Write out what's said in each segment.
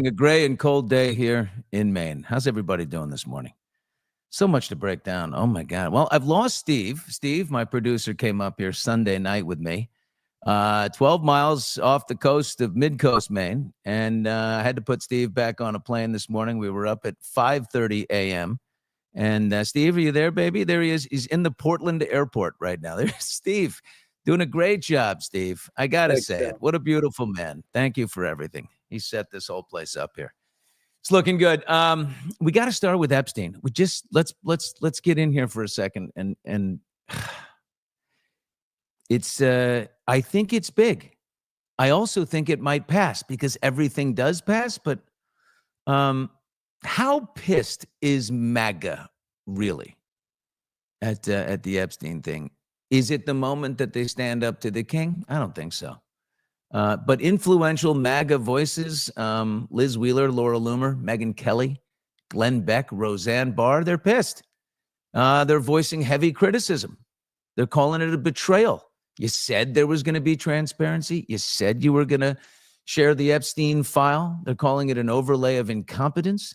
having a gray and cold day here in Maine. How's everybody doing this morning? So much to break down. Oh, my God. Well, I've lost Steve. Steve, my producer, came up here Sunday night with me, 12 miles off the coast of mid-coast Maine, and I had to put Steve back on a plane this morning. We were up at 5:30 a.m., and Steve, are you there, baby? There he is. He's in the Portland airport right now. There's Steve. Doing a great job, Steve. I got to say it. What a beautiful man. Thank you for everything. He set this whole place up here. It's looking good. We got to start with Epstein. We just let's get in here for a second and it's I think it's big. I also think it might pass because everything does pass, but how pissed is MAGA really at the Epstein thing? Is it the moment that they stand up to the king? I don't think so. But influential MAGA voices, Liz Wheeler, Laura Loomer, Megyn Kelly, Glenn Beck, Roseanne Barr, they're pissed. They're voicing heavy criticism. They're calling it a betrayal. You said there was going to be transparency. You said you were going to share the Epstein file. They're calling it an overlay of incompetence.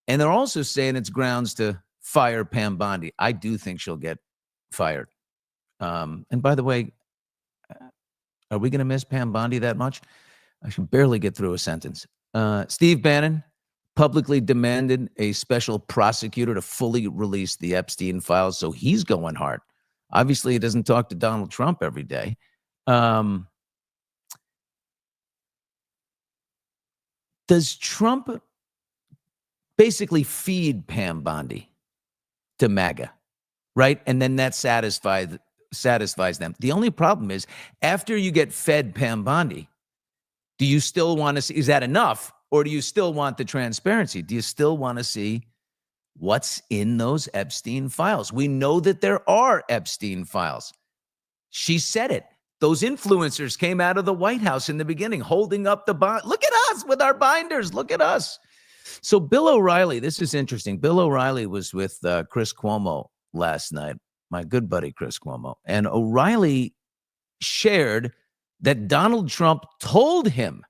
And they're also saying it's grounds to fire Pam Bondi. I do think she'll get fired. And by the way, are we going to miss Pam Bondi that much? I can barely get through a sentence. Steve Bannon publicly demanded a special prosecutor to fully release the Epstein files, so he's going hard. Obviously, he doesn't talk to Donald Trump every day. Does Trump basically feed Pam Bondi to MAGA, right? And then that satisfies them. The only problem is after you get fed Pam Bondi, do you still want to see, is that enough? Or do you still want the transparency? Do you still want to see what's in those Epstein files? We know that there are Epstein files. She said it. Those influencers came out of the White House in the beginning, holding up the bind. Look at us with our binders. Look at us. So Bill O'Reilly, this is interesting. Bill O'Reilly was with Chris Cuomo last night. My good buddy, Chris Cuomo. And O'Reilly shared that Donald Trump told him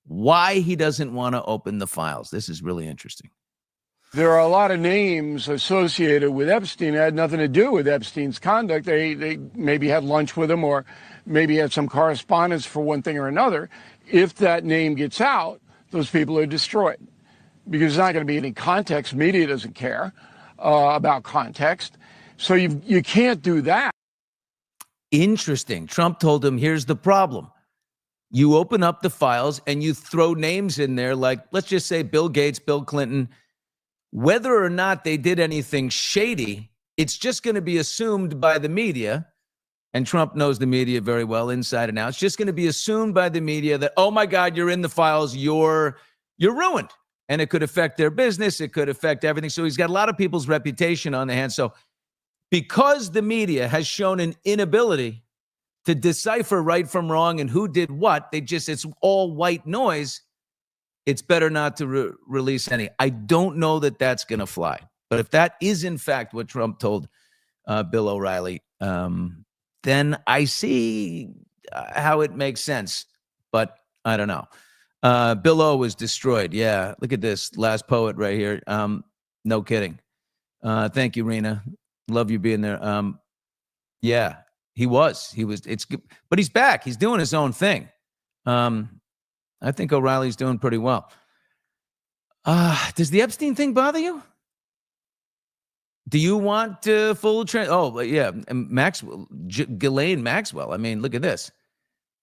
why he doesn't want to open the files. This is really interesting. There are a lot of names associated with Epstein that had nothing to do with Epstein's conduct. They maybe had lunch with him or maybe had some correspondence for one thing or another. If that name gets out, those people are destroyed because there's not going to be any context. Media doesn't care about context. So you can't do that. Interesting. Trump told him, here's the problem. You open up the files and you throw names in there like, let's just say Bill Gates, Bill Clinton. Whether or not they did anything shady, it's just going to be assumed by the media. And Trump knows the media very well inside and out. It's just going to be assumed by the media that, oh, my God, you're in the files. You're ruined. And it could affect their business. It could affect everything. So he's got a lot of people's reputation on the hand. So because the media has shown an inability to decipher right from wrong and who did what, it's all white noise. It's better not to release any. I don't know that that's going to fly. But if that is, in fact, what Trump told Bill O'Reilly, then I see how it makes sense. But I don't know. Bill O was destroyed. Yeah, look at this. Last poet right here. No kidding. Thank you, Rena. Love you being there. Yeah, he was. It's good. But he's back. He's doing his own thing. I think O'Reilly's doing pretty well. Does the Epstein thing bother you? Do you want full yeah, Maxwell, Ghislaine Maxwell. I mean, look at this.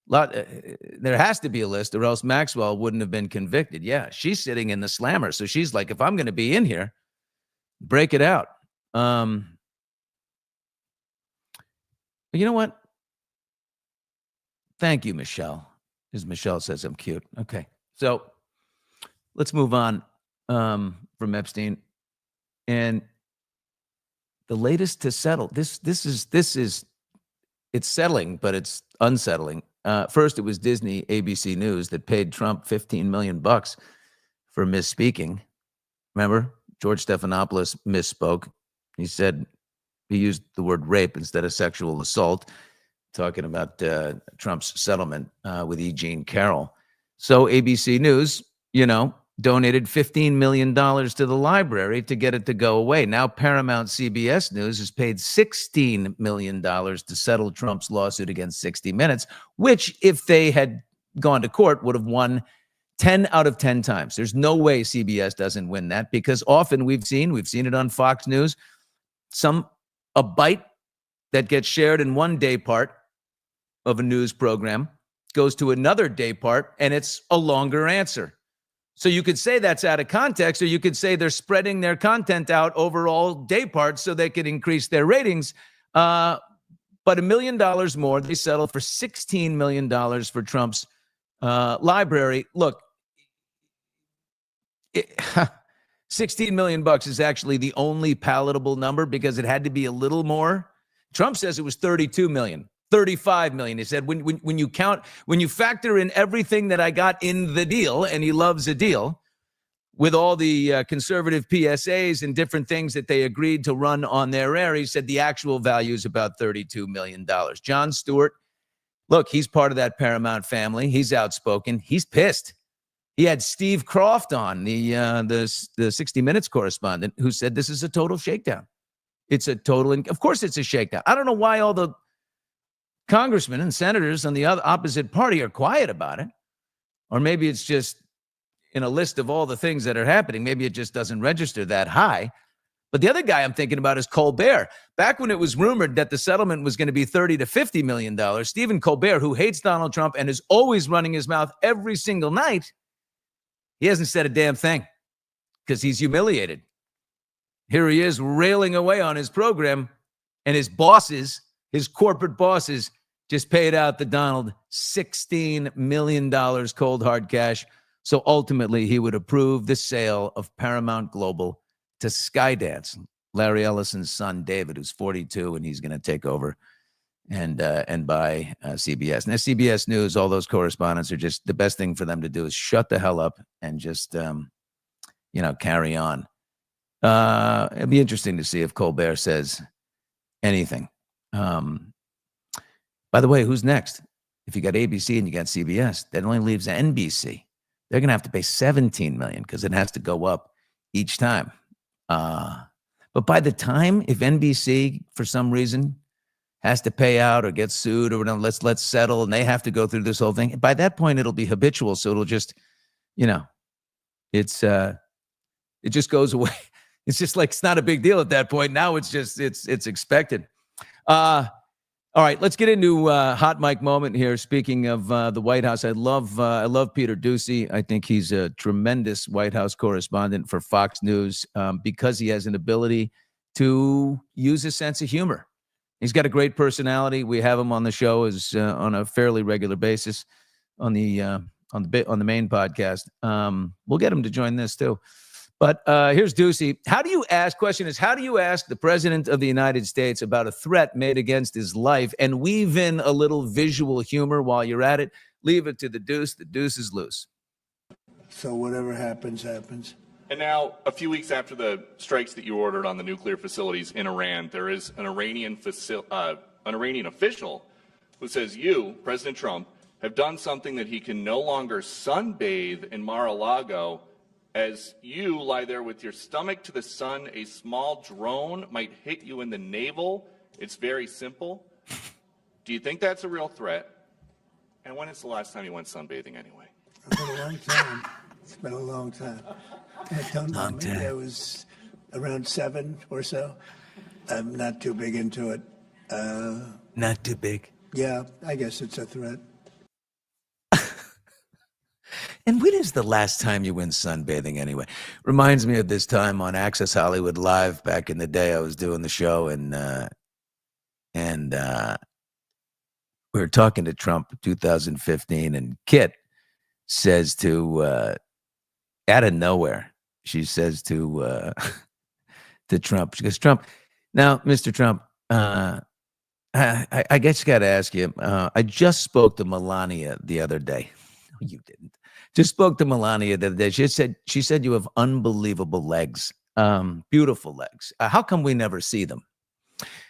There has to be a list or else Maxwell wouldn't have been convicted. Yeah, she's sitting in the slammer. So she's like, if I'm going to be in here, break it out. You know what? Thank you, Michelle. As Michelle says, I'm cute. Okay. So let's move on from Epstein. And the latest to settle. This is it's settling, but it's unsettling. First, it was Disney, ABC News that paid Trump $15 million for misspeaking. Remember, George Stephanopoulos misspoke. He said he used the word rape instead of sexual assault, talking about Trump's settlement with E. Jean Carroll. So ABC News, donated $15 million to the library to get it to go away. Now Paramount CBS News has paid $16 million to settle Trump's lawsuit against 60 Minutes, which, if they had gone to court, would have won 10 out of 10 times. There's no way CBS doesn't win that, because often we've seen it on Fox News, a bite that gets shared in one day part of a news program goes to another day part, and it's a longer answer. So you could say that's out of context, or you could say they're spreading their content out over all day parts so they could increase their ratings. But $1 million more, they settled for $16 million for Trump's library. Look, 16 million bucks is actually the only palatable number, because it had to be a little more. Trump says it was 32 million. 35 million. He said, when you factor in everything that I got in the deal, and he loves a deal, with all the conservative PSAs and different things that they agreed to run on their air, he said the actual value is about $32 million. Jon Stewart, look, he's part of that Paramount family. He's outspoken. He's pissed. He had Steve Croft on, the 60 Minutes correspondent, who said this is a total shakedown. It's a total, of course it's a shakedown. I don't know why all the congressmen and senators on the opposite party are quiet about it. Or maybe it's just in a list of all the things that are happening. Maybe it just doesn't register that high. But the other guy I'm thinking about is Colbert. Back when it was rumored that the settlement was going to be $30 to $50 million, Stephen Colbert, who hates Donald Trump and is always running his mouth every single night, he hasn't said a damn thing, because he's humiliated. Here he is railing away on his program, and his bosses, his corporate bosses, just paid out the Donald $16 million cold hard cash. So ultimately, he would approve the sale of Paramount Global to Skydance, Larry Ellison's son, David, who's 42, and he's going to take over and buy CBS. Now, CBS News, all those correspondents are just, the best thing for them to do is shut the hell up and just, carry on. It'd be interesting to see if Colbert says anything. By the way, who's next? If you got ABC and you got CBS, that only leaves NBC. They're going to have to pay $17 million, because it has to go up each time. But by the time, if NBC, for some reason, has to pay out or get sued or whatever, let's settle, and they have to go through this whole thing, by that point, it'll be habitual. So it'll just, it just goes away. It's just like, it's not a big deal at that point. Now it's just, it's expected. All right, let's get into hot mic moment here. Speaking of the White House, I love Peter Doocy. I think he's a tremendous White House correspondent for Fox News, because he has an ability to use a sense of humor. He's got a great personality. We have him on the show on a fairly regular basis on the main podcast. We'll get him to join this too. But here's Doocy. How do you ask the president of the United States about a threat made against his life, and weave in a little visual humor while you're at it? Leave it to the Deuce. The Deuce is loose. So whatever happens, happens. And now, a few weeks after the strikes that you ordered on the nuclear facilities in Iran, there is an Iranian official who says you, President Trump, have done something that he can no longer sunbathe in Mar-a-Lago. As you lie there with your stomach to the sun, a small drone might hit you in the navel. It's very simple. Do you think that's a real threat? And when is the last time you went sunbathing anyway? It's been a long time. It's been a long time. I don't know. Maybe I was around 7 or so. I'm not too big into it. Not too big. Yeah, I guess it's a threat. And when is the last time you went sunbathing anyway? Reminds me of this time on Access Hollywood Live back in the day. I was doing the show, and we were talking to Trump in 2015, and Kit says to, out of nowhere, she says to Trump, she goes, Trump, now, Mr. Trump, I guess you got to ask you, I just spoke to Melania the other day. No, you didn't. Just spoke to Melania the other day. She said you have unbelievable legs, beautiful legs. How come we never see them?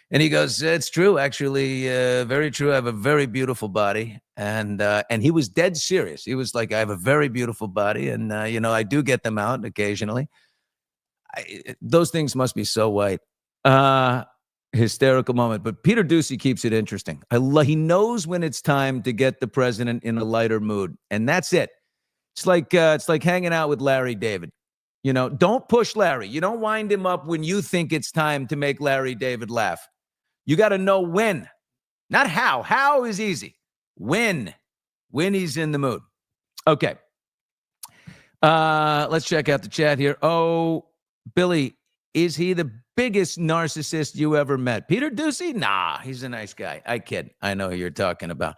And he goes, it's true, actually, very true. I have a very beautiful body. And he was dead serious. He was like, I have a very beautiful body. And, I do get them out occasionally. Those things must be so white. Hysterical moment. But Peter Doocy keeps it interesting. He knows when it's time to get the president in a lighter mood. And that's it. It's like hanging out with Larry David. Don't push Larry. You don't wind him up when you think it's time to make Larry David laugh. You got to know when, not how. How is easy. When he's in the mood. Okay. Let's check out the chat here. Oh, Billy, is he the biggest narcissist you ever met? Peter Doocy? Nah, he's a nice guy. I kid. I know who you're talking about.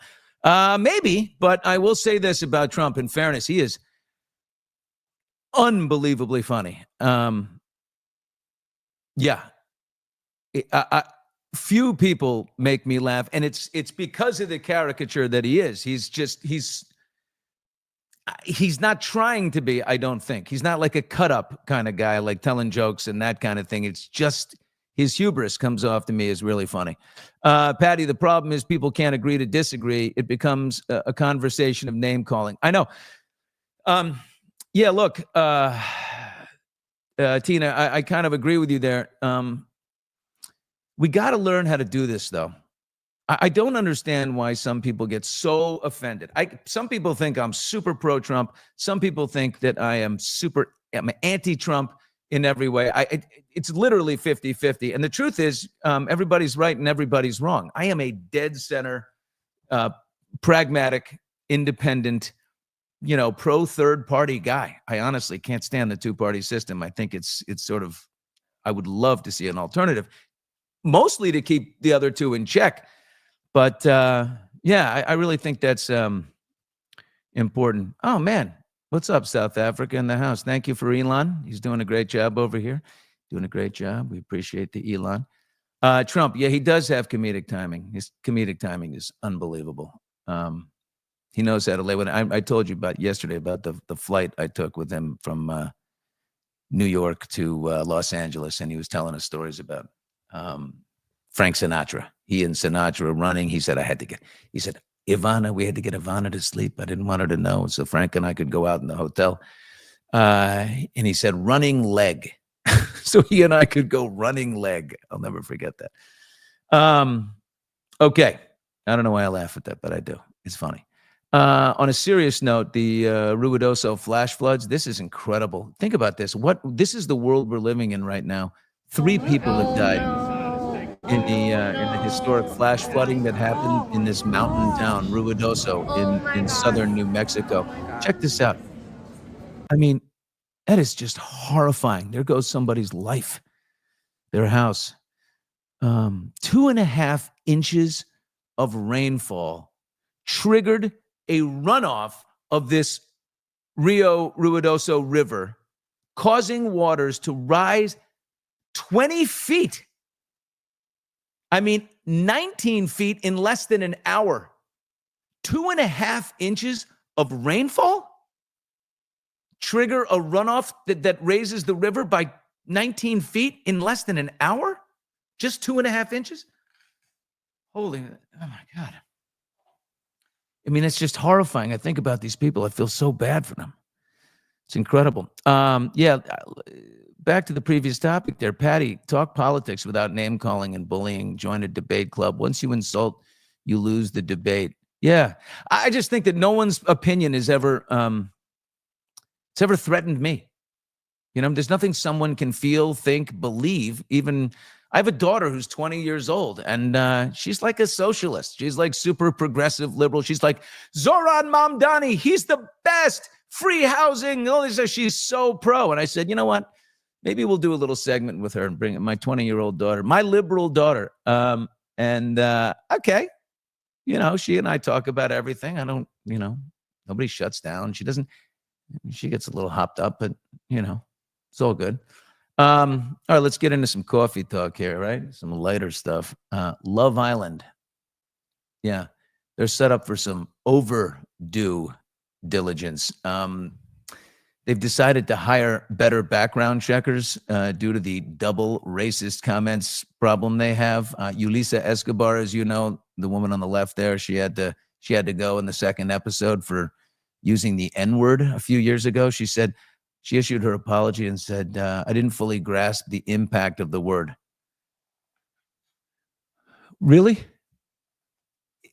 Maybe, but I will say this about Trump. In fairness, he is unbelievably funny. Yeah. Few people make me laugh, and it's because of the caricature that he is. He's not trying to be, I don't think. He's not like a cut-up kind of guy, like telling jokes and that kind of thing. It's just his hubris comes off to me as really funny. Patty, the problem is people can't agree to disagree. It becomes a conversation of name-calling. I know. Yeah, look, Tina, I kind of agree with you there. We got to learn how to do this, though. I don't understand why some people get so offended. Some people think I'm super pro-Trump. Some people think that I'm anti-Trump in every way. It's literally 50-50. And the truth is, everybody's right and everybody's wrong. I am a dead center, pragmatic, independent, pro-third party guy. I honestly can't stand the two-party system. I think it's sort of, I would love to see an alternative, mostly to keep the other two in check. But yeah, I really think that's important. Oh, man. What's up, South Africa in the house? Thank you for Elon. He's doing a great job over here. Doing a great job. We appreciate the Elon. Trump, yeah, he does have comedic timing. His comedic timing is unbelievable. He knows how to lay. When I told you about yesterday about the flight I took with him from New York to Los Angeles, and he was telling us stories about Frank Sinatra. He and Sinatra running. He said, Ivana, we had to get Ivana to sleep. I didn't want her to know. So Frank and I could go out in the hotel. And he said, running leg. So he and I could go running leg. I'll never forget that. Okay. I don't know why I laugh at that, but I do. It's funny. On a serious note, the Ruidoso flash floods, this is incredible. Think about this. This is the world we're living in right now. 3 people have died in the historic flash flooding that happened in this mountain town, Ruidoso, in southern New Mexico. Check this out. I mean, that is just horrifying. There goes somebody's life, their house. 2.5 inches of rainfall triggered a runoff of this Rio Ruidoso River, causing waters to rise 20 feet. I mean, 19 feet in less than an hour. 2.5 inches of rainfall trigger a runoff that raises the river by 19 feet in less than an hour? Just 2.5 inches? Oh my God. I mean, it's just horrifying. I think about these people. I feel so bad for them. It's incredible. Yeah, back to the previous topic there. Patty, talk politics without name-calling and bullying. Join a debate club. Once you insult, you lose the debate. Yeah, I just think that no one's opinion is ever, it's ever threatened me. There's nothing someone can feel, think, believe. Even I have a daughter who's 20 years old, and she's like a socialist. She's like super progressive liberal. She's like, Zoran Mamdani, he's the best. Free housing. All this. She's so pro. And I said, you know what? Maybe we'll do a little segment with her and bring my 20-year-old daughter, my liberal daughter. Okay. She and I talk about everything. I don't, nobody shuts down. She gets a little hopped up, but, it's all good. All right, let's get into some coffee talk here, right? Some lighter stuff. Love Island. Yeah, they're set up for some overdue diligence. they've decided to hire better background checkers due to the double racist comments problem they have. Yulisa Escobar, as you know, the woman on the left there, she had to go in the second episode for using the N-word a few years ago. She said she issued her apology and said, I didn't fully grasp the impact of the word. Really?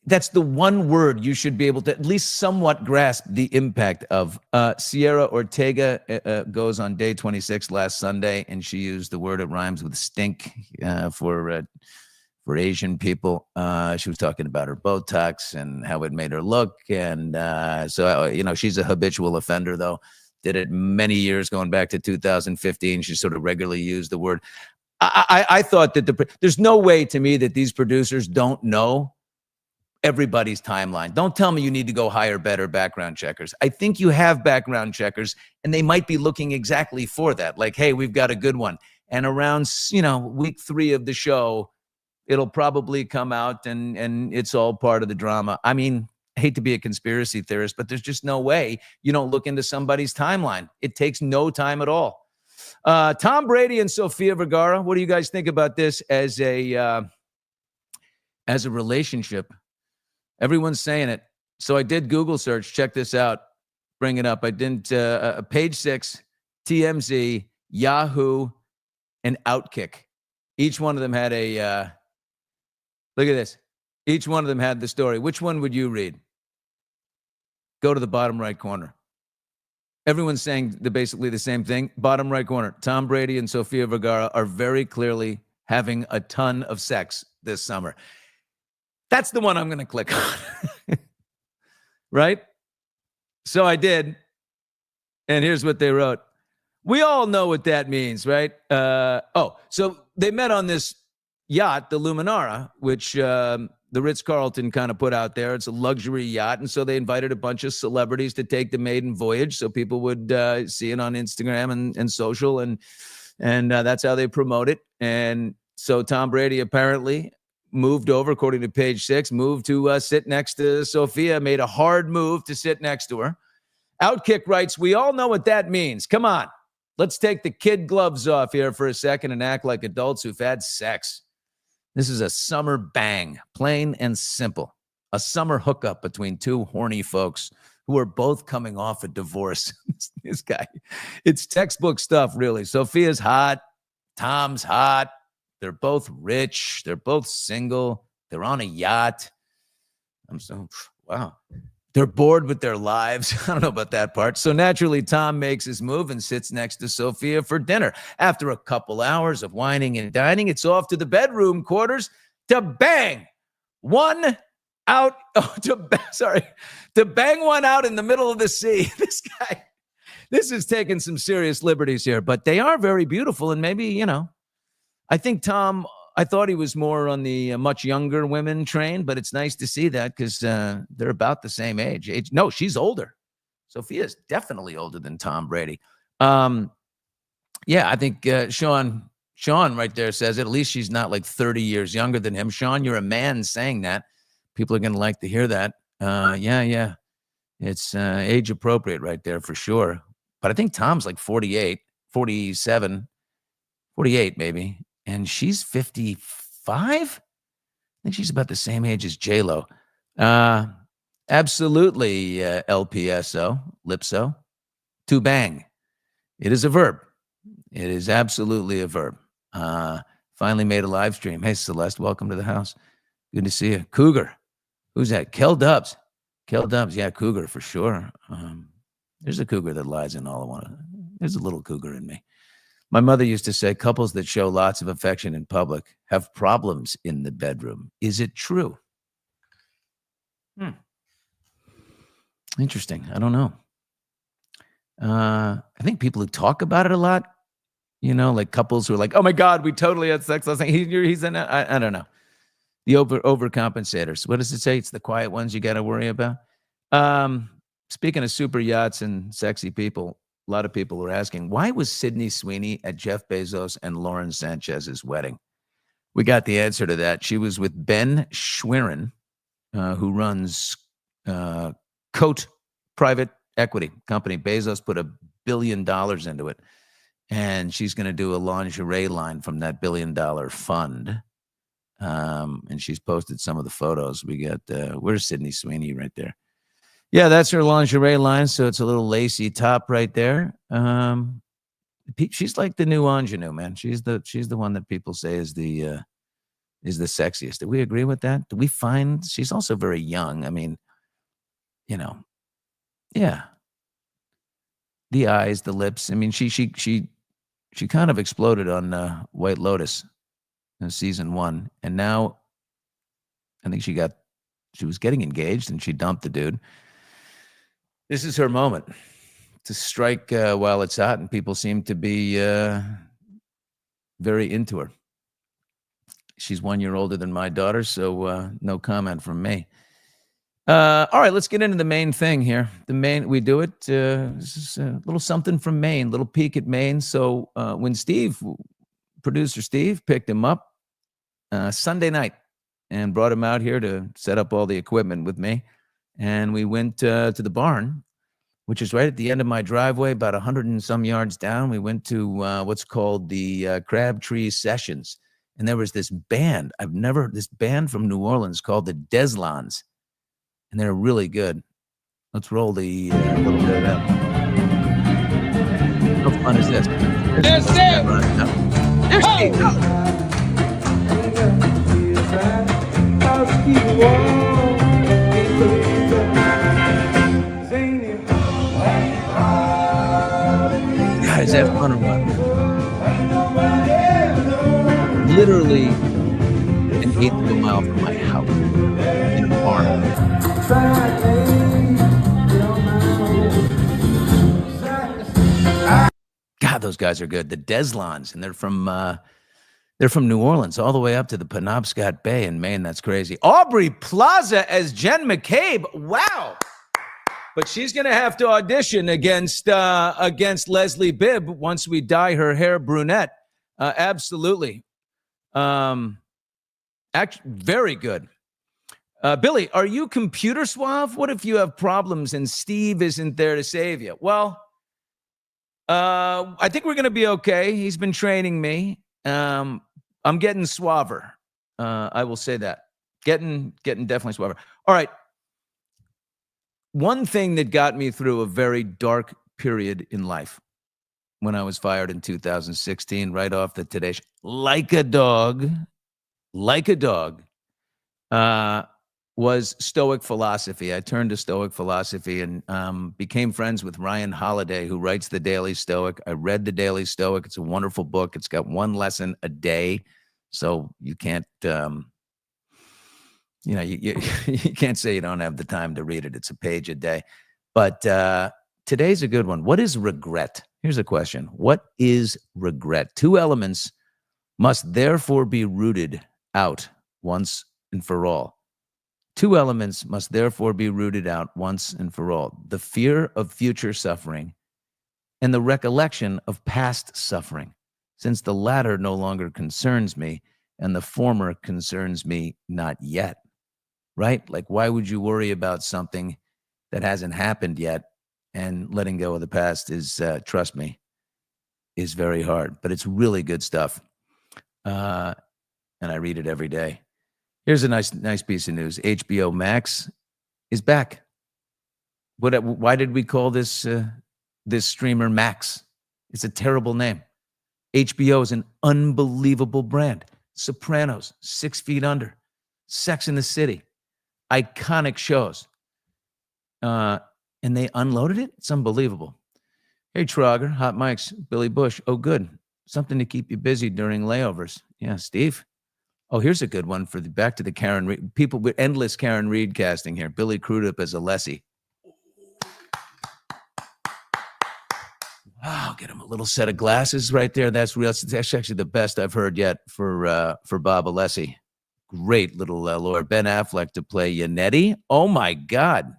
That's the one word you should be able to at least somewhat grasp the impact of. Sierra Ortega goes on day 26 last Sunday, and she used the word, it rhymes with stink for Asian people. She was talking about her Botox and how it made her look. And so, she's a habitual offender, though. Did it many years going back to 2015. She sort of regularly used the word. I thought that there's no way to me that these producers don't know everybody's timeline. Don't tell me you need to go hire better background checkers. I think you have background checkers, and they might be looking exactly for that. Like, hey, we've got a good one. And around, week 3 of the show, it'll probably come out, and it's all part of the drama. I mean, I hate to be a conspiracy theorist, but there's just no way you don't look into somebody's timeline. It takes no time at all. Tom Brady and Sofia Vergara, what do you guys think about this as a relationship? Everyone's saying it. So I did Google search. Check this out. Bring it up. I didn't. Page 6, TMZ, Yahoo, and Outkick. Each one of them had a. Look at this. Each one of them had the story. Which one would you read? Go to the bottom right corner. Everyone's saying basically the same thing. Bottom right corner. Tom Brady and Sofia Vergara are very clearly having a ton of sex this summer. That's the one I'm going to click on. Right? So I did. And here's what they wrote. We all know what that means, right? So they met on this yacht, the Luminara, which the Ritz-Carlton kind of put out there. It's a luxury yacht. And so they invited a bunch of celebrities to take the maiden voyage so people would see it on Instagram and social. And that's how they promote it. And so Tom Brady apparently moved over, according to page 6, moved to sit next to Sofia, made a hard move to sit next to her. Outkick writes, we all know what that means. Come on. Let's take the kid gloves off here for a second and act like adults who've had sex. This is a summer bang, plain and simple. A summer hookup between two horny folks who are both coming off a divorce. This guy, it's textbook stuff, really. Sophia's hot. Tom's hot. They're both rich. They're both single. They're on a yacht. Wow. They're bored with their lives. I don't know about that part. So naturally, Tom makes his move and sits next to Sofia for dinner. After a couple hours of whining and dining, it's off to the bedroom quarters to bang one out. To bang one out in the middle of the sea. This is taking some serious liberties here, but they are very beautiful. And maybe, I think Tom, I thought he was more on the much younger women train, but it's nice to see that because they're about the same age. No, she's older. Sophia's definitely older than Tom Brady. I think Sean right there says it. At least she's not like 30 years younger than him. Sean, you're a man saying that. People are going to like to hear that. Yeah. It's age appropriate right there for sure. But I think Tom's like 48, 47, 48 maybe. And she's 55? I think she's about the same age as J-Lo. Absolutely, LPSO, Lipso. To bang. It is a verb. It is absolutely a verb. Finally made a live stream. Hey, Celeste, welcome to the house. Good to see you. Cougar. Who's that? Kel Dubs. Yeah, Cougar for sure. There's a cougar that lies in all I want. There's a little cougar in me. My mother used to say couples that show lots of affection in public have problems in the bedroom. Is it true? Interesting. I don't know. I think people who talk about it a lot, like couples who are like, oh my God, we totally had sex last night. He's in it. I don't know. The overcompensators. What does it say? It's the quiet ones you got to worry about. Speaking of super yachts and sexy people, a lot of people were asking, why was Sydney Sweeney at Jeff Bezos and Lauren Sanchez's wedding? We got the answer to that. She was with Ben Schwerin, who runs Coat Private Equity Company. Bezos put $1 billion into it. And she's going to do a lingerie line from that $1 billion fund. And she's posted some of the photos. We got, where's Sydney Sweeney right there? Yeah, that's her lingerie line. So it's a little lacy top right there. She's like the new ingenue, man. She's the one that people say is the sexiest. Do we agree with that? Do we find she's also very young? I mean, yeah. The eyes, the lips. I mean, she kind of exploded on White Lotus in season 1, and now I think she was getting engaged and she dumped the dude. This is her moment to strike while it's hot, and people seem to be very into her. She's 1 year older than my daughter, so no comment from me. All right, let's get into the main thing here. We do it. This is a little something from Maine, little peek at Maine. So when producer Steve picked him up Sunday night and brought him out here to set up all the equipment with me, and we went to the barn, which is right at the end of my driveway, about 100 and some yards down. We went to what's called the Crabtree Sessions, and there was this band. This band from New Orleans called the Deslons. And they're really good. Let's roll the little bit of that. How fun is this? There's Steve! There's Steve! Guys, have fun or what? Literally an 1/8 of a mile from my house in a barn. God, those guys are good. The Deslons, and they're from New Orleans, all the way up to the Penobscot Bay in Maine. That's crazy. Aubrey Plaza as Jen McCabe. Wow. But she's going to have to audition against Leslie Bibb once we dye her hair brunette. Absolutely. Actually, very good. Billy, are you computer suave? What if you have problems and Steve isn't there to save you? Well, I think we're going to be okay. He's been training me. I'm getting suaver. I will say that. Getting definitely suaver. All right. One thing that got me through a very dark period in life when I was fired in 2016, right off the Today Show, like a dog, was Stoic philosophy. I turned to Stoic philosophy and became friends with Ryan Holiday, who writes the Daily Stoic. I read the Daily Stoic. It's a wonderful book. It's got one lesson a day, so you can't, you can't say you don't have the time to read it. It's a page a day. But today's a good one. What is regret? Here's a question. What is regret? 2 elements must therefore be rooted out once and for all. 2 elements must therefore be rooted out once and for all: the fear of future suffering and the recollection of past suffering, since the latter no longer concerns me and the former concerns me not yet. Right? Like, why would you worry about something that hasn't happened yet? And letting go of the past is, trust me, is very hard. But it's really good stuff. And I read it every day. Here's a nice piece of news. HBO Max is back. Why did we call this streamer Max? It's a terrible name. HBO is an unbelievable brand. Sopranos, 6 Feet Under, Sex and the City, iconic shows. And they unloaded it? It's unbelievable. Hey, Trogger, Hot Mics, Billy Bush. Oh, good. Something to keep you busy during layovers. Yeah, Steve. Oh, here's a good one for back to the Karen Reed. People with endless Karen Reed casting here. Billy Crudup as Alessi. Wow, get him a little set of glasses right there. That's real. That's actually the best I've heard yet for Bob Alessi. Great little lord. Ben Affleck to play Yannetti. Oh my God.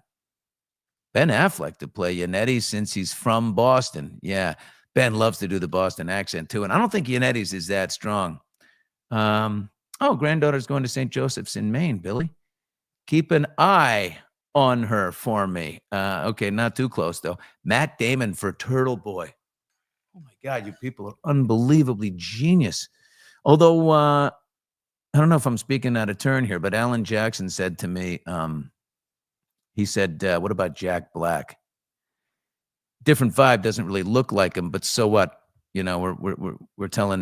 Ben Affleck to play Yannetti since he's from Boston. Yeah, Ben loves to do the Boston accent too, and I don't think Yannetti's is that strong. Oh, granddaughter's going to St. Joseph's in Maine, Billy. Keep an eye on her for me. Okay, not too close though. Matt Damon for Turtle Boy. Oh my God, you people are unbelievably genius. Although I don't know if I'm speaking out of turn here, but Alan Jackson said to me, he said, "What about Jack Black? Different vibe, doesn't really look like him, but so what? You know, we're telling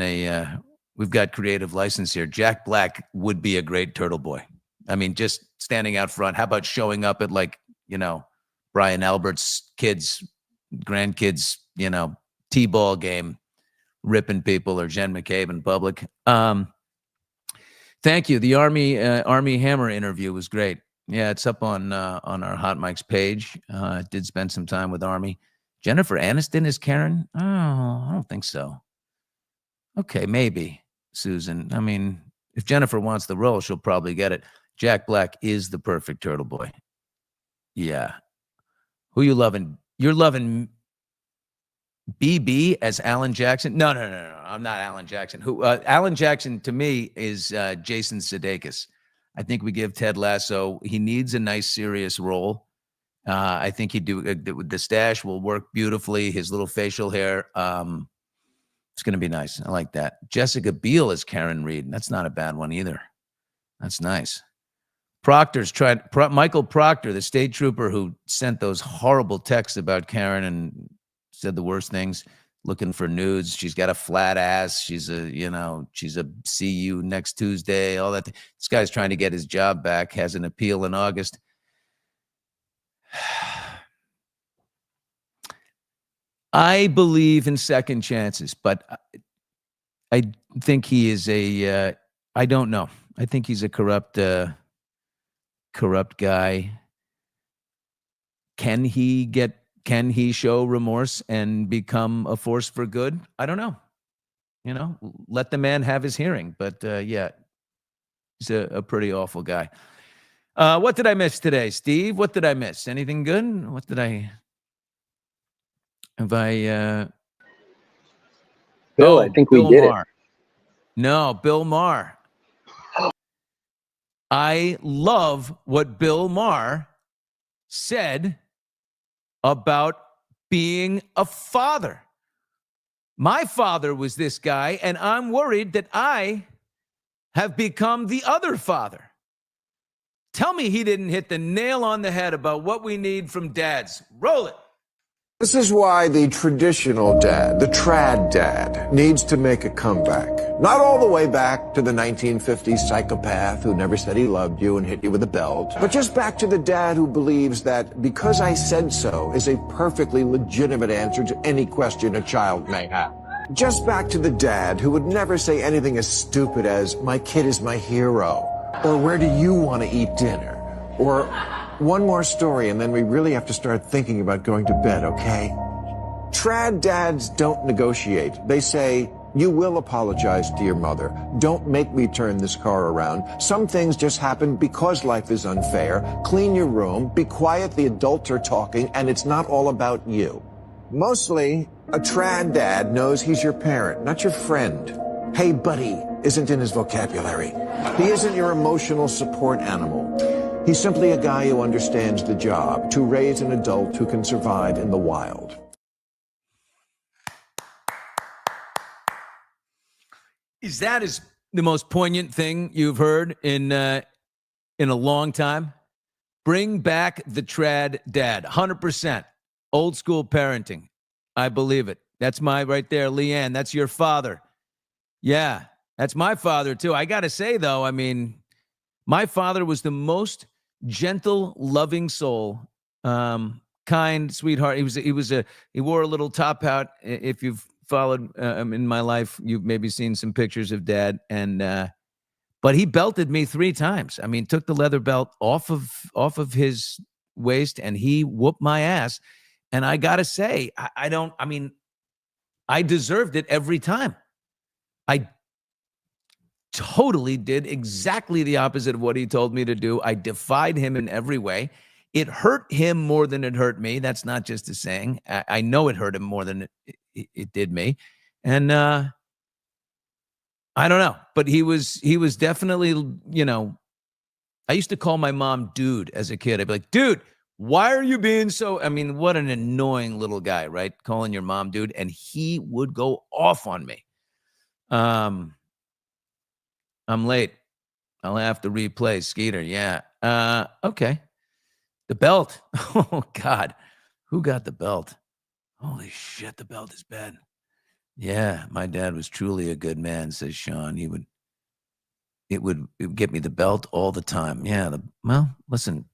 we've got creative license here. Jack Black would be a great Turtle Boy. I mean, just standing out front. How about showing up at Brian Albert's grandkids, T-ball game, ripping people, or Jen McCabe in public. Thank you. The Army Hammer interview was great. Yeah, it's up on our Hot Mics page. Did spend some time with Army. Jennifer Aniston is Karen? Oh, I don't think so. Okay, maybe, Susan. I mean, if Jennifer wants the role, she'll probably get it. Jack Black is the perfect Turtle Boy. Yeah. Who you loving? You're loving BB as Alan Jackson? No. I'm not Alan Jackson. Alan Jackson to me is Jason Sudeikis. I think we give Ted Lasso. He needs a nice, serious role. I think he'd do the stash will work beautifully. His little facial hair. It's going to be nice. I like that. Jessica Biel as Karen Reed. That's not a bad one either. That's nice. Michael Proctor, the state trooper who sent those horrible texts about Karen and said the worst things, looking for nudes. She's got a flat ass. She's a see you next Tuesday, all that. This guy's trying to get his job back, has an appeal in August. I believe in second chances, but I think he is I don't know. I think he's a corrupt guy. Can he show remorse and become a force for good? I don't know. Let the man have his hearing. But yeah, he's a pretty awful guy. What did I miss today, Steve? What did I miss? Anything good? What did I... Have I... Bill, I think we did Maher. No, Bill Maher. I love what Bill Maher said about being a father. My father was this guy, and I'm worried that I have become the other father. Tell me he didn't hit the nail on the head about what we need from dads. Roll it. This is why the traditional dad, the trad dad, needs to make a comeback. Not all the way back to the 1950s psychopath who never said he loved you and hit you with a belt, but just back to the dad who believes that because I said so is a perfectly legitimate answer to any question a child may have. Just back to the dad who would never say anything as stupid as, my kid is my hero, or where do you want to eat dinner, or one more story and then we really have to start thinking about going to bed, okay? Trad dads don't negotiate. They say, you will apologize to your mother. Don't make me turn this car around. Some things just happen because life is unfair. Clean your room, be quiet, the adults are talking, and it's not all about you. Mostly, a trad dad knows he's your parent, not your friend. Hey, buddy isn't in his vocabulary. He isn't your emotional support animal. He's simply a guy who understands the job, to raise an adult who can survive in the wild. Is that the most poignant thing you've heard in a long time? Bring back the trad dad. 100%. Old school parenting. I believe it. That's right there, Leanne. That's your father. Yeah, that's my father too. I got to say though, I mean, my father was the most gentle, loving soul, kind, sweetheart. He wore a little top hat. If you've followed in my life, you've maybe seen some pictures of Dad. And but he belted me 3 times. I mean, took the leather belt off of his waist, and he whooped my ass. And I gotta say, I deserved it every time. I totally did exactly the opposite of what he told me to do. I defied him in every way. It hurt him more than it hurt me. That's not just a saying. I know it hurt him more than it did me. And I don't know, but he was definitely, I used to call my mom dude as a kid. I'd be like, dude, why are you being so, I mean, what an annoying little guy, right? Calling your mom dude. And he would go off on me. I'm late. I'll have to replay Skeeter. Yeah. Okay. The belt. Oh, God. Who got the belt? Holy shit, the belt is bad. Yeah, my dad was truly a good man, says Sean. It would get me the belt all the time. Yeah, well, listen,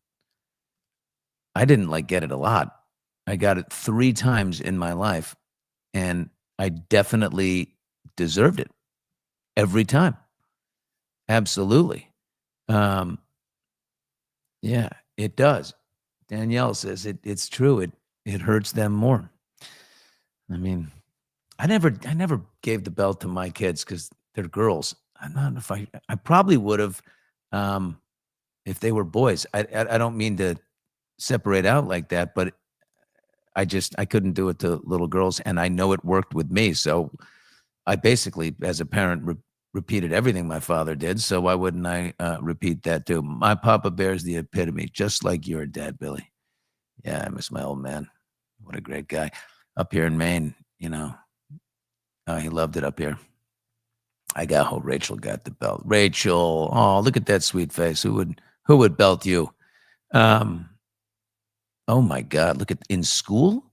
I didn't get it a lot. I got it 3 times in my life, and I definitely deserved it every time. Absolutely. Yeah, it does. Danielle says it's true. It hurts them more. I mean, I never gave the belt to my kids because they're girls. I probably would have if they were boys. I don't mean to separate out like that, but I couldn't do it to little girls, and I know it worked with me. So I basically, as a parent, repeated everything my father did. So why wouldn't I repeat that too? My Papa Bear's the epitome, just like your dad, Billy. Yeah, I miss my old man. What a great guy. Up here in Maine, he loved it up here. I hope Rachel got the belt. Rachel, oh, look at that sweet face. Who would belt you? Oh my God, look at in school.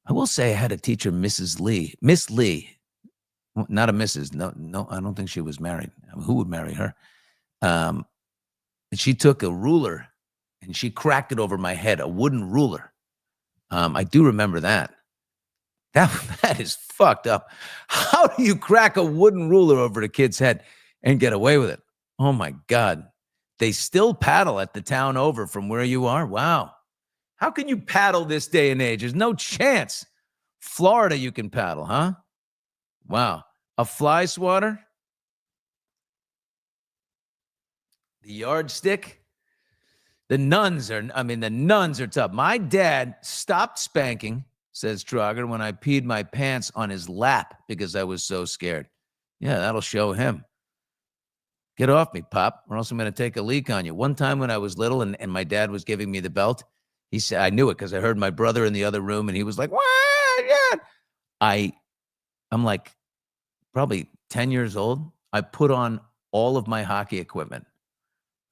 I will say I had a teacher, Miss Lee, not a Mrs. No, I don't think she was married. Who would marry her? And she took a ruler and she cracked it over my head, a wooden ruler. I do remember that. That is fucked up. How do you crack a wooden ruler over a kid's head and get away with it? Oh my God. They still paddle at the town over from where you are? Wow. How can you paddle this day and age? There's no chance. Florida, you can paddle, huh? Wow. A fly swatter? The yardstick? The nuns are tough. My dad stopped spanking, says Trogger, when I peed my pants on his lap because I was so scared. Yeah, that'll show him. Get off me, Pop, or else I'm going to take a leak on you. One time when I was little and my dad was giving me the belt, he said, I knew it because I heard my brother in the other room and he was like, what? Yeah. I'm like probably 10 years old. I put on all of my hockey equipment.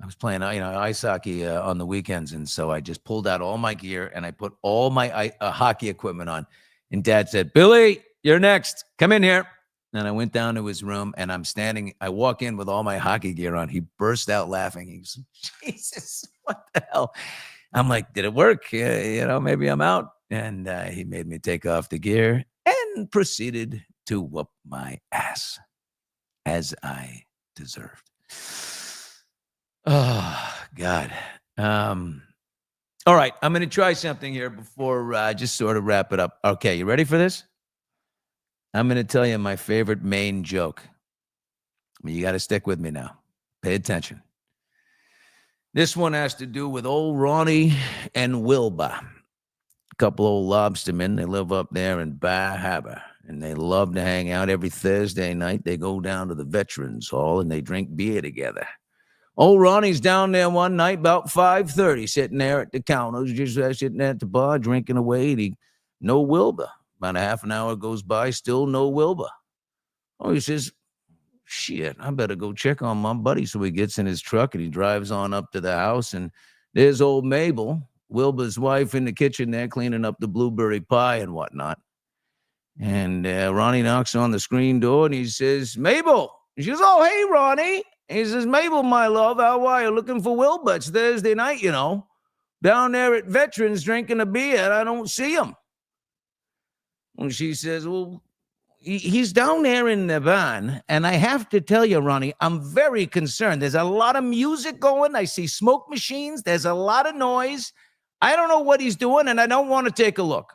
I was playing, ice hockey on the weekends. And so I just pulled out all my gear and I put all my hockey equipment on. And Dad said, Billy, you're next. Come in here. And I went down to his room and I walk in with all my hockey gear on. He burst out laughing. He goes, Jesus, what the hell? I'm like, did it work? Maybe I'm out. And he made me take off the gear and proceeded to whoop my ass as I deserved. Oh, God. All right. I'm going to try something here before I just sort of wrap it up. Okay. You ready for this? I'm going to tell you my favorite Maine joke. You got to stick with me now. Pay attention. This one has to do with old Ronnie and Wilbur. A couple old lobstermen. They live up there in Bar Harbor. And they love to hang out every Thursday night. They go down to the Veterans Hall and they drink beer together. Old Ronnie's down there one night about 5:30, sitting there at the counters, just sitting there at the bar, drinking away. No Wilbur. About a half an hour goes by, still no Wilbur. Oh, he says, shit, I better go check on my buddy. So he gets in his truck and he drives on up to the house. And there's old Mabel, Wilbur's wife, in the kitchen there cleaning up the blueberry pie and whatnot. And Ronnie knocks on the screen door and he says, Mabel. She goes, oh, hey, Ronnie. And he says, Mabel, my love, how are you? Looking for Wilbur. It's Thursday night, down there at Veterans drinking a beer. And I don't see him. And she says, well, he's down there in the van. And I have to tell you, Ronnie, I'm very concerned. There's a lot of music going. I see smoke machines. There's a lot of noise. I don't know what he's doing, and I don't want to take a look.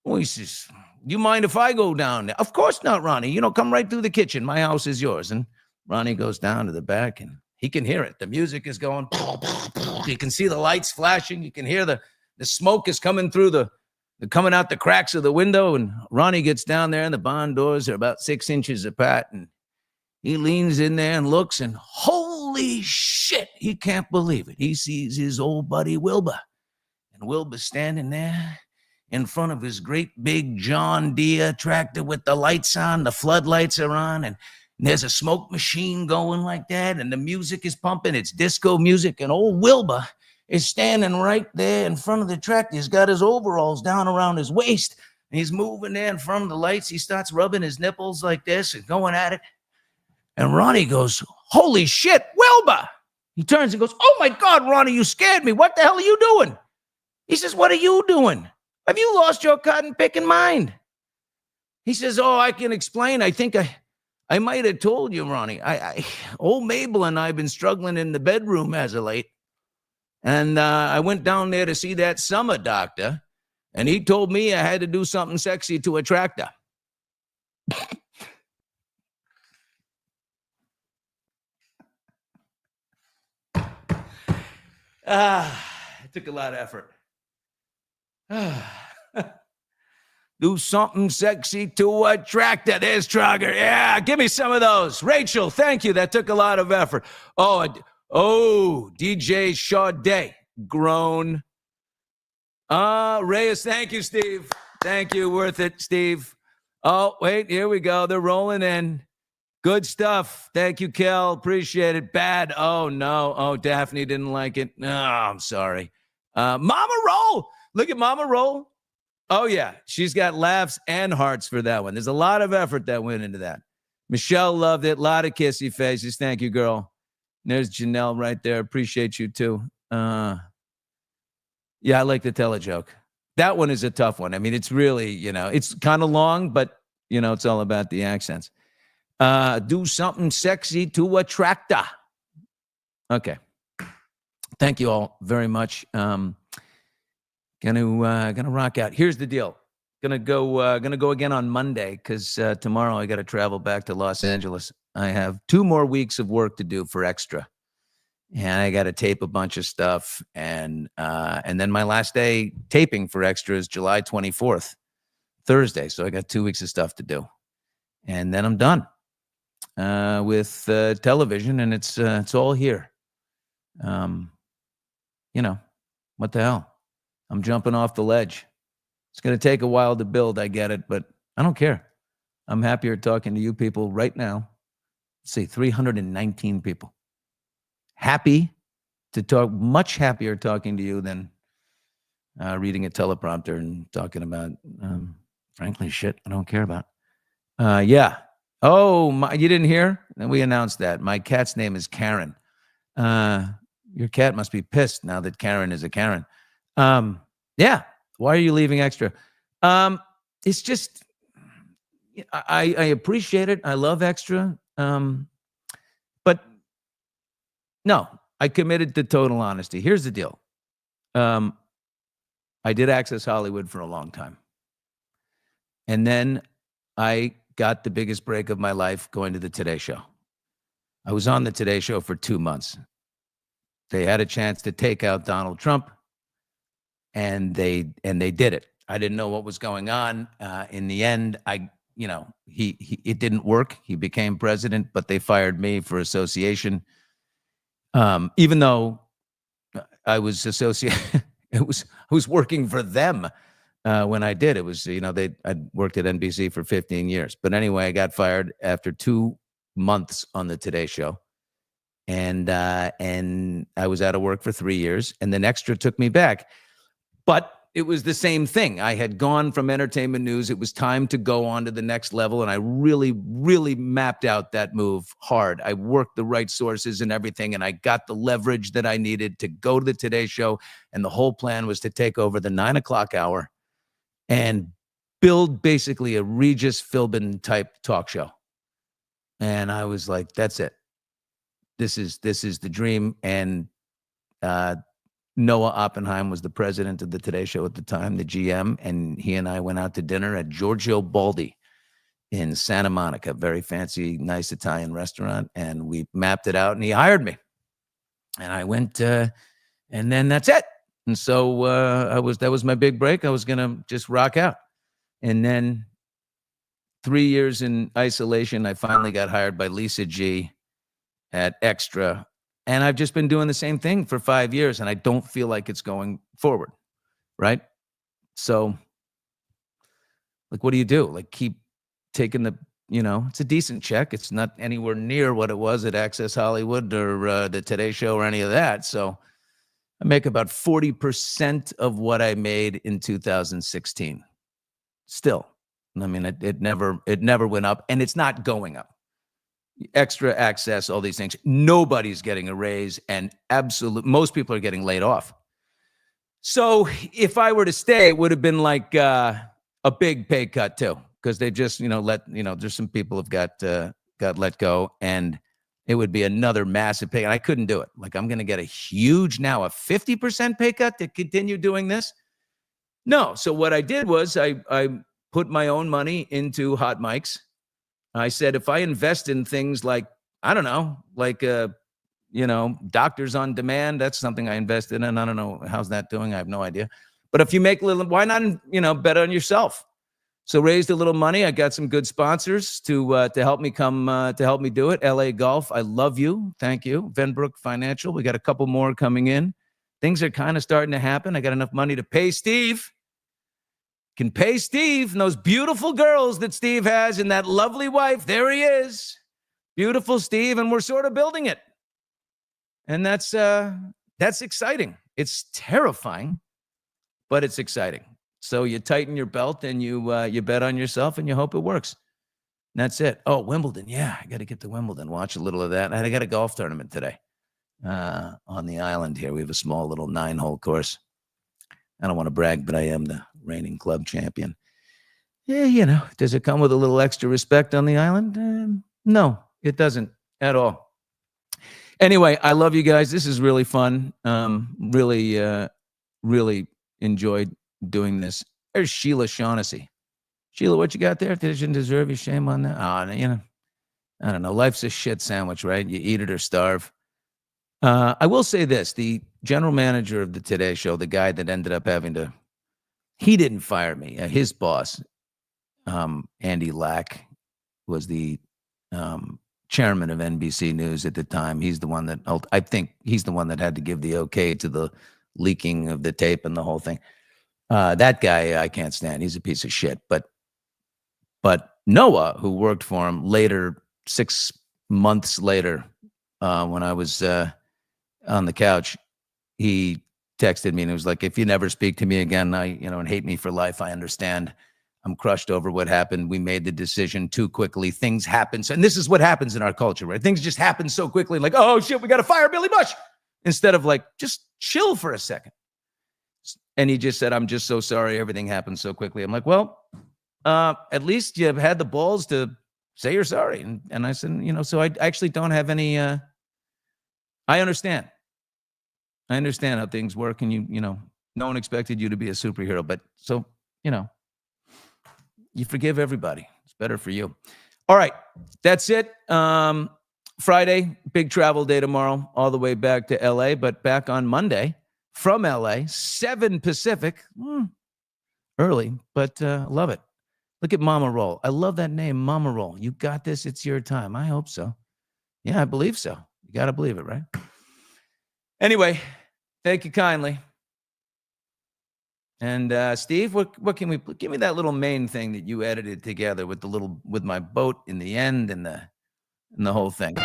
Well, he says, do you mind if I go down there? Of course not, Ronnie. Come right through the kitchen. My house is yours. And Ronnie goes down to the back, and he can hear it. The music is going. You can see the lights flashing. You can hear the smoke is coming through coming out the cracks of the window. And Ronnie gets down there, and the barn doors are about 6 inches apart. And he leans in there and looks, and holy holy shit. He can't believe it. He sees his old buddy Wilbur. And Wilbur's standing there in front of his great big John Deere tractor with the lights on, the floodlights are on, and there's a smoke machine going like that, and the music is pumping. It's disco music, and old Wilbur is standing right there in front of the tractor. He's got his overalls down around his waist, and he's moving there in front of the lights. He starts rubbing his nipples like this and going at it. And Ronnie goes, holy shit, Wilbur! He turns and goes, oh my God, Ronnie, you scared me. What the hell are you doing? He says, what are you doing? Have you lost your cotton picking mind? He says, oh, I can explain. I think I might have told you, Ronnie. Old Mabel and I have been struggling in the bedroom as of late. And I went down there to see that summer doctor, and he told me I had to do something sexy to attract her. It took a lot of effort. Do something sexy to attract her. There's Trogger. Yeah, give me some of those. Rachel, thank you. That took a lot of effort. Oh, DJ Sade, grown. Reyes, thank you, Steve. Thank you. Worth it, Steve. Oh, wait, here we go. They're rolling in. Good stuff. Thank you, Kel. Appreciate it. Bad. Oh, no. Oh, Daphne didn't like it. No, I'm sorry. Mama Roll. Look at Mama Roll. Oh, yeah. She's got laughs and hearts for that one. There's a lot of effort that went into that. Michelle loved it. A lot of kissy faces. Thank you, girl. There's Janelle right there. Appreciate you, too. Yeah, I like to tell a joke. That one is a tough one. I mean, it's really, it's kind of long, but, it's all about the accents. Do something sexy to attract her. Okay. Thank you all very much. Gonna rock out. Here's the deal. Gonna go again on Monday because tomorrow I got to travel back to Los Angeles. I have 2 more weeks of work to do for Extra, and I got to tape a bunch of stuff. And then my last day taping for Extra is July 24th, Thursday. So I got 2 weeks of stuff to do, and then I'm done with television, and it's all here. What the hell? I'm jumping off the ledge. It's going to take a while to build. I get it, but I don't care. I'm happier talking to you people right now. Let's see, 319 people. Happy to talk, much happier talking to you than reading a teleprompter and talking about, frankly, shit I don't care about. Yeah. Oh, you didn't hear? We announced that. My cat's name is Karen. Your cat must be pissed now that Karen is a Karen. Yeah. Why are you leaving Extra? It's just, I appreciate it. I love Extra. But no, I committed to total honesty. Here's the deal. I did Access Hollywood for a long time. And then I got the biggest break of my life going to the Today Show. I was on the Today Show for 2 months. They had a chance to take out Donald Trump, and they did it. I didn't know what was going on. In the end, it didn't work. He became president, but they fired me for association. Even though I was associated, I was working for them when I did. It was, I'd worked at NBC for 15 years. But anyway, I got fired after 2 months on the Today Show. And I was out of work for 3 years, and then Extra took me back. But it was the same thing. I had gone from entertainment news. It was time to go on to the next level, and I really, really mapped out that move hard. I worked the right sources and everything, and I got the leverage that I needed to go to the Today Show, and the whole plan was to take over the 9 o'clock hour and build basically a Regis Philbin-type talk show. And I was like, that's it. This is the dream. And Noah Oppenheim was the president of the Today Show at the time, the GM, and he and I went out to dinner at Giorgio Baldi in Santa Monica, very fancy, nice Italian restaurant, and we mapped it out, and he hired me. And I went, and then that's it. And so that was my big break. I was going to just rock out. And then 3 years in isolation, I finally got hired by Lisa G at Extra And I've just been doing the same thing for 5 years, and I don't feel like it's going forward, right? So, like, what do you do? Like, keep taking the, it's a decent check. It's not anywhere near what it was at Access Hollywood or the Today Show or any of that. So I make about 40% of what I made in 2016. Still, I mean, it never went up, and it's not going up. Extra access, all these things. Nobody's getting a raise, and most people are getting laid off. So if I were to stay, it would have been like a big pay cut too, because they just, there's some people have got let go, and it would be another massive pay. And I couldn't do it. Like, I'm going to get a 50% pay cut to continue doing this. No. So what I did was I put my own money into hot mics. I said, if I invest in things like, I don't know, like, Doctors on Demand, that's something I invested in. I don't know, how's that doing? I have no idea. But if you make a little, why not, bet on yourself? So raised a little money. I got some good sponsors to help me to help me do it. LA Golf, I love you. Thank you. Venbrook Financial, we got a couple more coming in. Things are kind of starting to happen. I got enough money to pay Steve. Can pay Steve and those beautiful girls that Steve has and that lovely wife. There he is. Beautiful Steve. And we're sort of building it. And that's exciting. It's terrifying, but it's exciting. So you tighten your belt and you bet on yourself and you hope it works. And that's it. Oh, Wimbledon. Yeah, I got to get to Wimbledon. Watch a little of that. I got a golf tournament today on the island here. We have a small little 9-hole course. I don't want to brag, but I am the reigning club champion. Yeah, does it come with a little extra respect on the island? No, it doesn't at all. Anyway, I love you guys. This is really fun. Really enjoyed doing this. There's Sheila Shaughnessy. Sheila, what you got there? Didn't deserve your shame on that? Oh, I don't know. Life's a shit sandwich, right? You eat it or starve. I will say this. The general manager of the Today Show, the guy that ended up he didn't fire me. His boss, Andy Lack, was the chairman of NBC News at the time. He's the one that, I think he's the one that had to give the okay to the leaking of the tape and the whole thing. That guy I can't stand. He's a piece of shit. But Noah, who worked for him later, 6 months later, when I was on the couch, he texted me and it was like, if you never speak to me again, and hate me for life, I understand. I'm crushed over what happened. We made the decision too quickly. Things happen. And this is what happens in our culture, right? Things just happen so quickly. Like, oh shit, we got to fire Billy Bush. Instead of like, just chill for a second. And he just said, I'm just so sorry. Everything happened so quickly. I'm like, well, at least you've had the balls to say you're sorry. And I said, so I actually don't have any, I understand. I understand how things work. And no one expected you to be a superhero, but so, you forgive everybody. It's better for you. All right. That's it. Friday, big travel day tomorrow, all the way back to LA, but back on Monday from LA, 7 Pacific, early, but love it. Look at Mama Roll. I love that name, Mama Roll. You got this. It's your time. I hope so. Yeah, I believe so. You got to believe it, right? Anyway, thank you kindly. And Steve, what can we give me that little main thing that you edited together with my boat in the end and the whole thing.